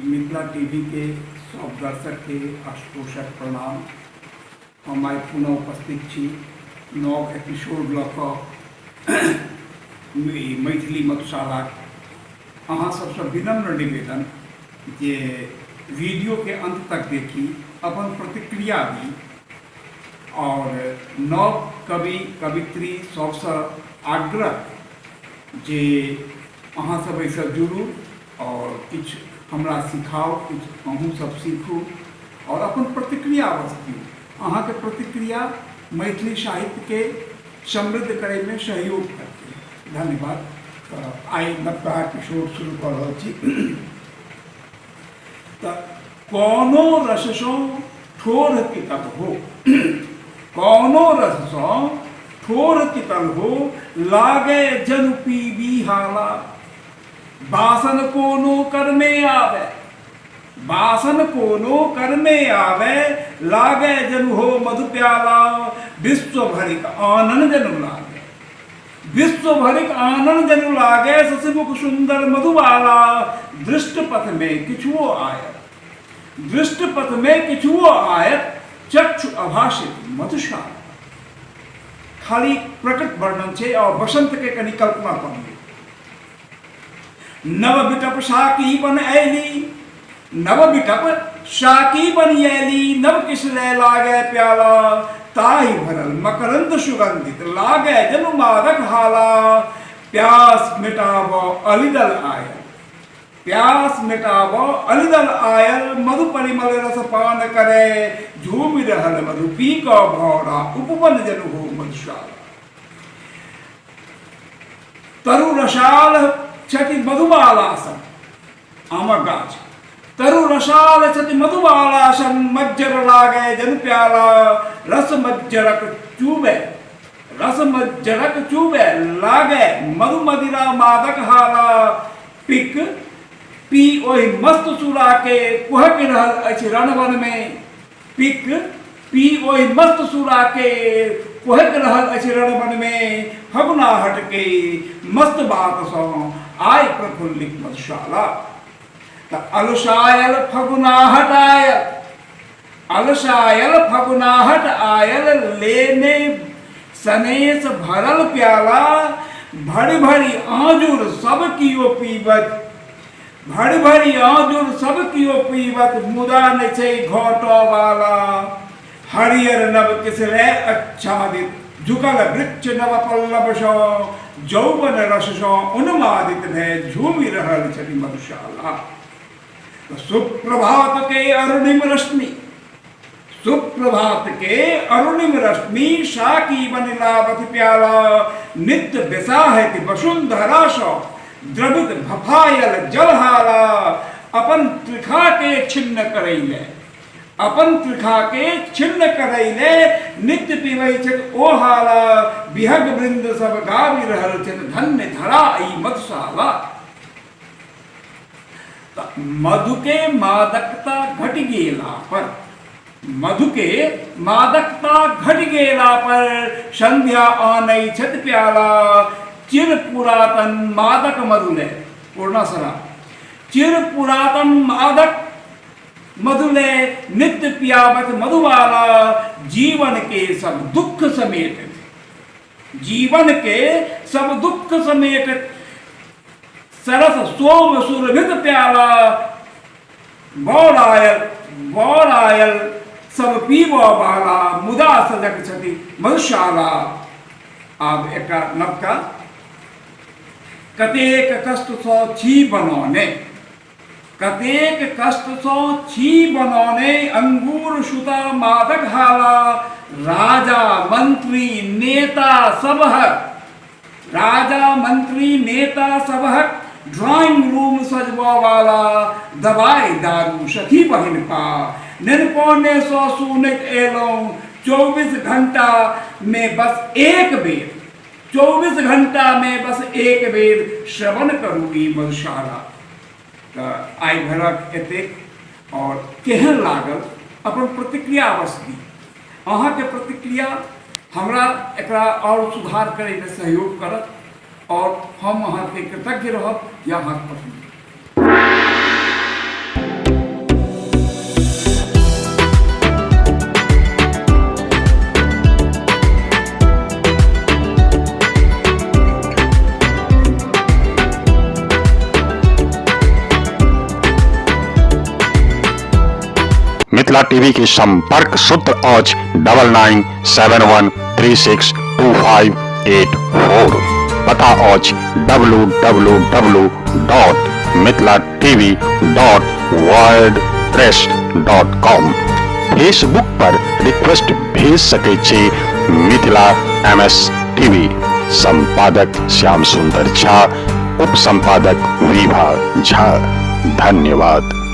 Mithila TV के सब दर्शक के अष्टोषक प्रणाम। हम आइ पुनः उपस्थित छी नव एपिसोड लऽ कऽ मैथिली मधुशाला। अहाँ सबसँ विनम्र निवेदन जे वीडियो के अंत तक देखी, अपन प्रतिक्रिया दी और नव कवि कवित्री सबसँ आग्रह जे अहाँ सब एहिसँ जुड़ू और किछु हमरा सिखाओ, किछु अहूँ सब सीखू और अपन प्रतिक्रिया अवश्य दियौ। अहाँके प्रतिक्रिया मैथिली साहित्य के समृद्ध करे में सहयोग करते। धन्यवाद। आइ नवका एपिसोड शुरू कर रहल छी। तऽ कोनो रससँ ठोर कितब हो, कोनो रससँ ठोर कितल हो, लागे जन पीबी हाला। बासन कोनो कर्मे आवे, बासन कोनो कर्मे आवे, लागे जनु हो मधु प्याला। विश्व भरिक आनंद जनु लागे, विश्व भरिक आनंद जनु लागे, ससमुख सुंदर मधुबाला। दृष्ट पथ में किछुओ आयत, दृष्ट पथ में किछुओ आयत, चक्षु अभाषित मधुशाला। खाली प्रकट वर्णन छे और बसंत के कनि कल्पना करिए। नव बिटप साकी बन ऐली, नव बिटप साकी बन ऐली, नव किसले लागे प्याला। ताहि भरल मकरंद सुगंधित, लागे जनु मादक हाला। प्यास मिटावो अलिदल आयल, प्यास मिटावो अलिदल आयल, मधु परिमल रस पान करे। झूम रहल मधु पी को भौरा, उपवन जनु हो मधुशाला। तरु रसाल छति मधुबालासन, आमक गाछ। तरु रसाल छति मधुबालासन, मज्जर लागे जन प्याला। रस मज्जरक चूबे, रस मज्जरक चूबे, लागे मधु मदिरा मादक हाला। पिक पी ओहि मस्त सुरा के, कुहक रहल अछि रणवन में। पिक पी ओहि मस्त सुरा के, कुहक रहल अछि रणवन में। फगुनाहट के मस्त बात सो, आय प्रफुल्लित मधुशाला। अलसायल फगुनाहट आयल, अलसायल फगुनाहट आयल, लेने सनेस भरल प्याला। भरी भरी आजुर सब कियो पीबत, भरी भरी आजुर सब कियो पीबत, मुदा न छै घोटो वाला। हरियर नव किसले आच्छादित, झुकल वृक्ष नव पल्लव सो। जौवन रस सो उन्मादित भय, झूमि रहल छथि मधुशाला। सुप्रभात के अरुणिम रश्मि, सुप्रभात के अरुणिम रश्मि, साकी बन लावत प्याला। नित्य बेसाहति वसुंधरा सो, द्रवित भफायल जलहाला। अपन त्रिखा के छिन्न करैले, अपन त्रिखा के छिन्न करैले, नित्य पीबै छथि ओ हाला। विहग वृंद सब गाबि रहल छथि, धन्य धरा ई मधुशाला। मधु के मादकता घट गेला पर, मधु के मादकता घट गेला पर, संध्या आनै छथि प्याला। चिर पुरातन मादक मधुले, पूर्णसरा। चिर पुरातन मादक मधुले, नित्य पियावत मधुबाला। जीवन के सब दुख समेत, जीवन के सब दुख समेत, सरस सोम सुरभित प्याला। बौरायल बौरायल सब पीबो बाला, मुदा सजग छथि मधुशाला। आब एकटा नवका। कतेक कष्ट सँ छी बनौने, कतेक कष्ट सँ छी बनौने, अंगूर सुता मादक हाला। राजा मंत्री नेता सबहक, राजा मंत्री नेता सबहक, ड्राइंग रूम सजबा वाला। दवाई दारू सखी बहिन पा, निरपौने सौ सुनैत एलौं। 24 घंटा में बस एक बेर, 24 घंटा में बस एक बेर, श्रवण करू ई मधुशाला। तऽ आइ भरक एतेक। और केहन लागल अपन प्रतिक्रिया अवश्य दी। अहाँके प्रतिक्रिया हमरा एकरा और सुधार करे में सहयोग करत और हम अहाँके कृतज्ञ रहब या अहाँके पसंद। मिथिला टीवी के संपर्क सूत्र आज 9971362584। पता आज www.mithilatv.wordpress.com। फेसबुक पर रिक्वेस्ट भेज सके छे मिथिला MS टीवी। संपादक श्याम सुंदर झा, उप संपादक विभा झा। धन्यवाद।